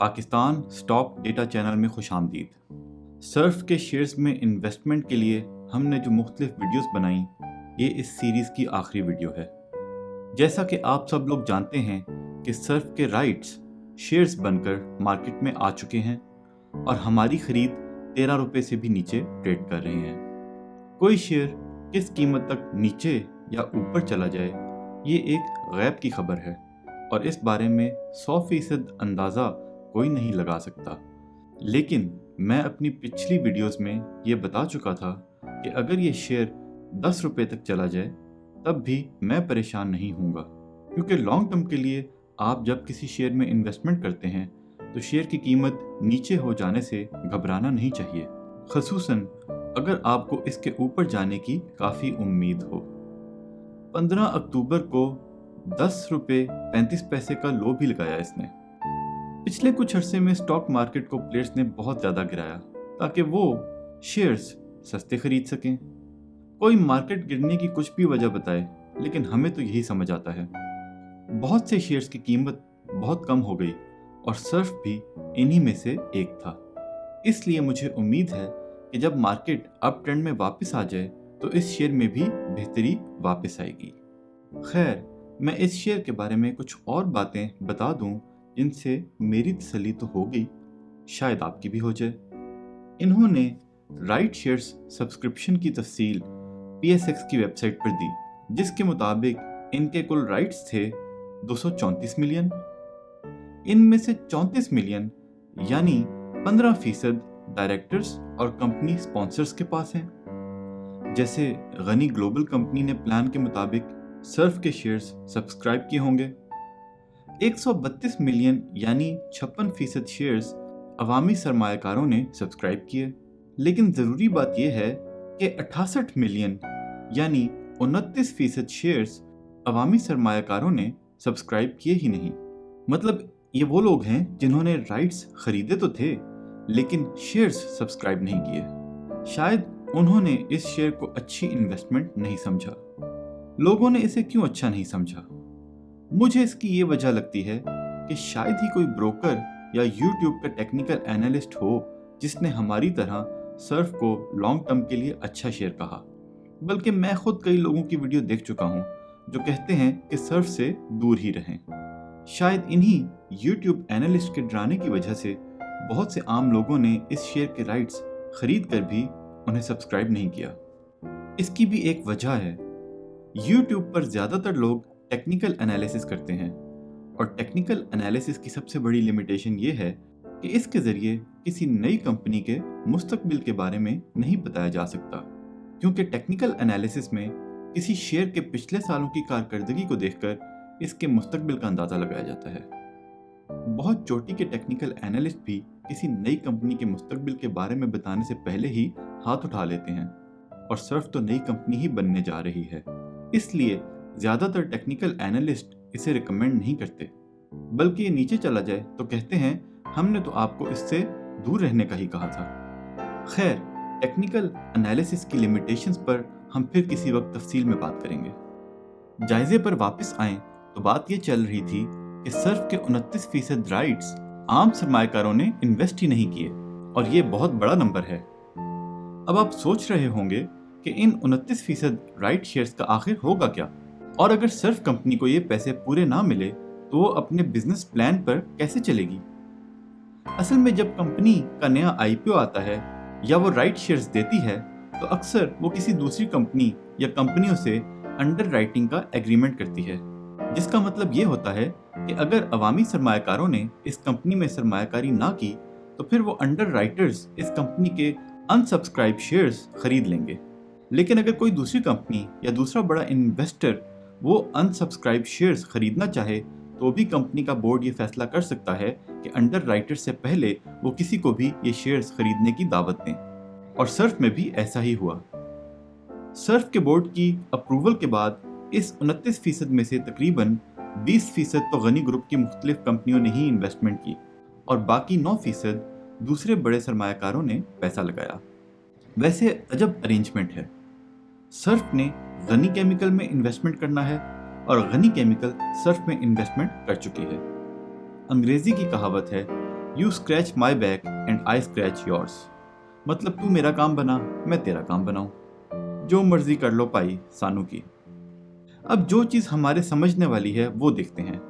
Pakistan stock data channel में खुशामदीद। Surf के shares में इन्वेस्टमेंट के लिए हमने जो मुख्तलिफ वीडियोस बनाई, ये इस सीरीज़ की आखिरी वीडियो है। जैसा कि आप सब लोग जानते हैं कि सर्फ के राइट्स शेयर्स बनकर मार्केट में आ चुके हैं और हमारी ख़रीद 13 रुपये से भी नीचे ट्रेड कर रहे हैं। कोई शेयर किस कीमत तक नीचे या ऊपर चला जाए, ये एक गैब की खबर है और इस बारे में 100% अंदाज़ा कोई नहीं लगा सकता। लेकिन मैं अपनी पिछली वीडियोस में ये बता चुका था कि अगर ये शेयर 10 रुपये तक चला जाए तब भी मैं परेशान नहीं होऊंगा, क्योंकि लॉन्ग टर्म के लिए आप जब किसी शेयर में इन्वेस्टमेंट करते हैं तो शेयर की कीमत नीचे हो जाने से घबराना नहीं चाहिए, ख़ुसूसन अगर आपको इसके ऊपर जाने की काफ़ी उम्मीद हो। 15 अक्टूबर को 10 रुपये 35 पैसे का लो भी लगाया इसने। पिछले कुछ अरसे में स्टॉक मार्केट को प्लेयर्स ने बहुत ज़्यादा गिराया ताकि वो शेयर्स सस्ते खरीद सकें। कोई मार्केट गिरने की कुछ भी वजह बताए, लेकिन हमें तो यही समझ आता है। बहुत से शेयर्स की कीमत बहुत कम हो गई और सर्फ भी इन्हीं में से एक था। इसलिए मुझे उम्मीद है कि जब मार्केट अप ट्रेंड में वापस आ जाए तो इस शेयर में भी बेहतरी वापस आएगी। खैर, मैं इस शेयर के बारे में कुछ और बातें बता दूं जिनसे मेरी तसल्ली तो हो गई, शायद आपकी भी हो जाए। इन्होंने राइट शेयर्स सब्सक्रिप्शन की तफसील PSX की वेबसाइट पर दी, जिसके मुताबिक इनके कुल राइट्स थे 234 मिलियन। इनमें से 34 मिलियन यानी 15% डायरेक्टर्स और कंपनी स्पॉन्सर्स के पास हैं। जैसे गनी ग्लोबल कंपनी ने प्लान के मुताबिक सर्फ के शेयर्स सब्सक्राइब किए होंगे। 132 मिलियन यानी 56% शेयर्स अवामी सरमायाकारों ने सब्सक्राइब किए। लेकिन ज़रूरी बात यह है कि 68 मिलियन यानी 29% शेयर्स अवामी सरमायाकारों ने सब्सक्राइब किए ही नहीं। मतलब ये वो लोग हैं जिन्होंने राइट्स खरीदे तो थे, लेकिन शेयर्स सब्सक्राइब नहीं किए। शायद उन्होंने इस शेयर को अच्छी इन्वेस्टमेंट नहीं समझा। लोगों ने इसे क्यों अच्छा नहीं समझा? मुझे इसकी ये वजह लगती है कि शायद ही कोई ब्रोकर या यूट्यूब का टेक्निकल एनालिस्ट हो जिसने हमारी तरह सर्फ को लॉन्ग टर्म के लिए अच्छा शेयर कहा। बल्कि मैं खुद कई लोगों की वीडियो देख चुका हूँ जो कहते हैं कि सर्फ से दूर ही रहें। शायद इन्हीं यूट्यूब एनालिस्ट के डराने की वजह से बहुत से आम लोगों ने इस शेयर के राइट्स खरीद कर भी उन्हें सब्सक्राइब नहीं किया। इसकी भी एक वजह है, यूट्यूब पर ज़्यादातर लोग टेक्निकल एनालिसिस करते हैं और टेक्निकल एनालिसिस की सबसे बड़ी लिमिटेशन ये है कि इसके ज़रिए किसी नई कंपनी के मुस्तकबिल के बारे में नहीं बताया जा सकता, क्योंकि टेक्निकल एनालिसिस में किसी शेयर के पिछले सालों की कारकर्दगी को देखकर इसके मुस्तकबिल का अंदाज़ा लगाया जाता है। बहुत चोटी के टेक्निकल एनालिस्ट भी किसी नई कंपनी के मुस्तकबिल के बारे में बताने से पहले ही हाथ उठा लेते हैं, और सर्फ तो नई कंपनी ही बनने जा रही है। इसलिए ज़्यादातर टेक्निकल एनालिस्ट इसे रिकमेंड नहीं करते, बल्कि ये नीचे चला जाए तो कहते हैं हमने तो आपको इससे दूर रहने का ही कहा था। खैर, टेक्निकल एनालिसिस की लिमिटेशंस पर हम फिर किसी वक्त तफसील में बात करेंगे। जायजे पर वापस आएं तो बात ये चल रही थी कि सर्फ के 29% राइट्स आम सरमायाकारों ने इन्वेस्ट ही नहीं किए, और ये बहुत बड़ा नंबर है। अब आप सोच रहे होंगे कि इन 29% राइट शेयर्स का आखिर होगा क्या, और अगर सर्फ कंपनी को ये पैसे पूरे ना मिले तो वो अपने बिजनेस प्लान पर कैसे चलेगी? असल में जब कंपनी का नया IPO आता है या वो राइट शेयर्स देती है तो अक्सर वो किसी दूसरी कंपनी या कंपनियों से अंडर राइटिंग का एग्रीमेंट करती है, जिसका मतलब ये होता है कि अगर अवामी सरमायाकारों ने इस कंपनी में सरमायाकारी ना की तो फिर वो अंडर राइटर्स इस कंपनी के अनसब्सक्राइब शेयर्स खरीद लेंगे। लेकिन अगर कोई दूसरी कंपनी या दूसरा बड़ा इन्वेस्टर वो अनसब्सक्राइब शेयर्स खरीदना चाहे तो भी कंपनी का बोर्ड ये फैसला कर सकता है कि अंडर राइटर से पहले वो किसी को भी ये शेयर्स खरीदने की दावत दें, और सर्फ में भी ऐसा ही हुआ। सर्फ के बोर्ड की अप्रूवल के बाद इस 29% में से तकरीबन 20% तो गनी ग्रुप की मुख्तलिफ कंपनियों ने ही इन्वेस्टमेंट की और बाकी 9% दूसरे बड़े सरमायाकारों ने पैसा लगाया। वैसे अजब अरेंजमेंट है। सर्फ ने गनी केमिकल में इन्वेस्टमेंट करना है और गनी केमिकल सर्फ में इन्वेस्टमेंट कर चुकी है। अंग्रेजी की कहावत है you scratch my back and I scratch yours. मतलब तू मेरा काम बना, मैं तेरा काम बनाऊं, जो मर्जी कर लो पाई सानू की। अब जो चीज हमारे समझने वाली है वो देखते हैं।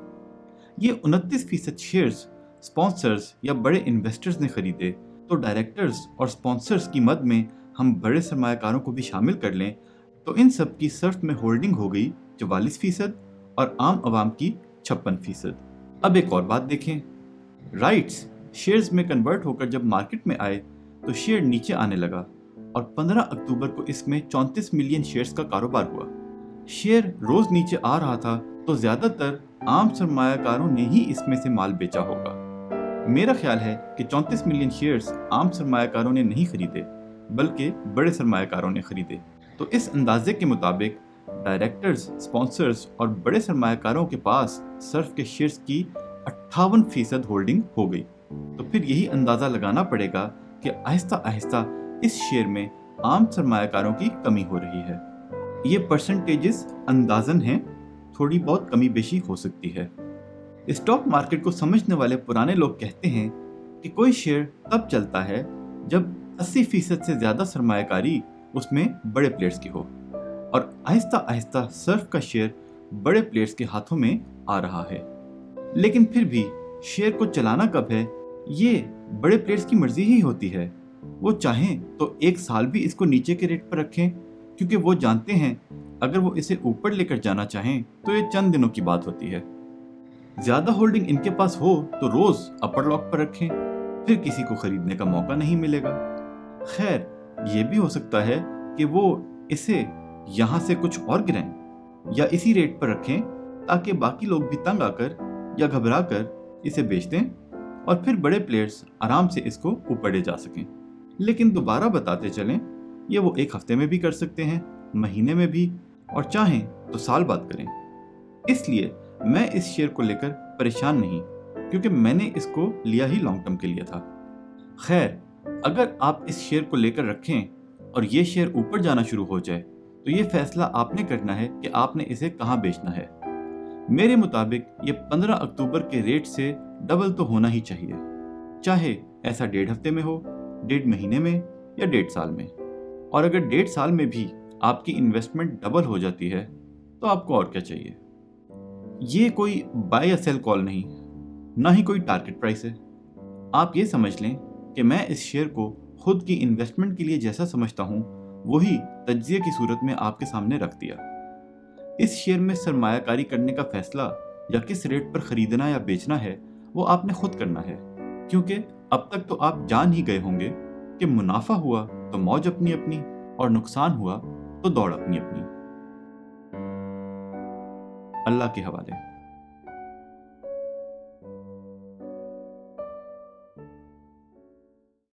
ये 29% शेयर्स स्पॉन्सर्स या बड़े इन्वेस्टर्स ने खरीदे, तो डायरेक्टर्स और स्पॉन्सर्स की मद में हम बड़े सरमायाकारों को भी शामिल कर लें तो इन सब की सर्फ में होल्डिंग हो गई 44% और आम आवाम की 56%। अब एक और बात देखें, राइट्स शेयर्स में कन्वर्ट होकर जब मार्केट में आए तो शेयर नीचे आने लगा और 15 अक्टूबर को इसमें 34 मिलियन शेयर्स का कारोबार हुआ। शेयर रोज नीचे आ रहा था तो ज्यादातर आम सरमायाकारों ने ही इसमें से माल बेचा होगा। मेरा ख्याल है कि 34 मिलियन शेयर्स आम सरमायाकारों ने नहीं खरीदे बल्कि बड़े सरमायाकारों ने खरीदे। तो इस अंदाजे के मुताबिक डायरेक्टर्स, स्पॉन्सर्स और बड़े सरमायाकारों के पास सर्फ के शेयर्स की 58% होल्डिंग हो गई। तो फिर यही अंदाजा लगाना पड़ेगा कि आहिस्ता आहिस्ता इस शेयर में आम सरमायाकारों की कमी हो रही है। ये परसेंटेजेस अंदाजन हैं, थोड़ी बहुत कमी बेशी हो सकती है। स्टॉक मार्केट को समझने वाले पुराने लोग कहते हैं कि कोई शेयर तब चलता है जब 80% से ज्यादा सरमायाकारी उसमें बड़े प्लेयर्स की हो, और आहिस्ता आहिस्ता सर्फ का शेयर बड़े प्लेयर्स के हाथों में आ रहा है। लेकिन फिर भी शेयर को चलाना कब है ये बड़े प्लेयर्स की मर्जी ही होती है। वो चाहें तो एक साल भी इसको नीचे के रेट पर रखें, क्योंकि वो जानते हैं अगर वो इसे ऊपर लेकर जाना चाहें तो ये चंद दिनों की बात होती है। ज्यादा होल्डिंग इनके पास हो तो रोज अपर लॉक पर रखें, फिर किसी को खरीदने का मौका नहीं मिलेगा। खैर, ये भी हो सकता है कि वो इसे यहां से कुछ और गिराएं या इसी रेट पर रखें ताकि बाकी लोग भी तंग आकर या घबरा कर इसे बेच दें और फिर बड़े प्लेयर्स आराम से इसको ऊपर ले जा सकें। लेकिन दोबारा बताते चलें, ये वो एक हफ्ते में भी कर सकते हैं, महीने में भी, और चाहें तो साल बाद करें। इसलिए मैं इस शेयर को लेकर परेशान नहीं, क्योंकि मैंने इसको लिया ही लॉन्ग टर्म के लिए था। खैर, अगर आप इस शेयर को लेकर रखें और ये शेयर ऊपर जाना शुरू हो जाए तो ये फैसला आपने करना है कि आपने इसे कहां बेचना है। मेरे मुताबिक ये 15 अक्टूबर के रेट से डबल तो होना ही चाहिए, चाहे ऐसा 1.5 हफ्ते में हो, 1.5 महीने में या 1.5 साल में। और अगर 1.5 साल में भी आपकी इन्वेस्टमेंट डबल हो जाती है तो आपको और क्या चाहिए। ये कोई बाय या सेल कॉल नहीं, ना ही कोई टारगेट प्राइस है। आप ये समझ लें कि मैं इस शेयर को खुद की इन्वेस्टमेंट के लिए जैसा समझता हूँ वही तज्जिए की सूरत में आपके सामने रख दिया। इस शेयर में सरमायाकारी करने का फैसला या किस रेट पर खरीदना या बेचना है वो आपने खुद करना है, क्योंकि अब तक तो आप जान ही गए होंगे कि मुनाफा हुआ तो मौज अपनी अपनी और नुकसान हुआ तो दौड़ अपनी अपनी। अल्लाह के हवाले।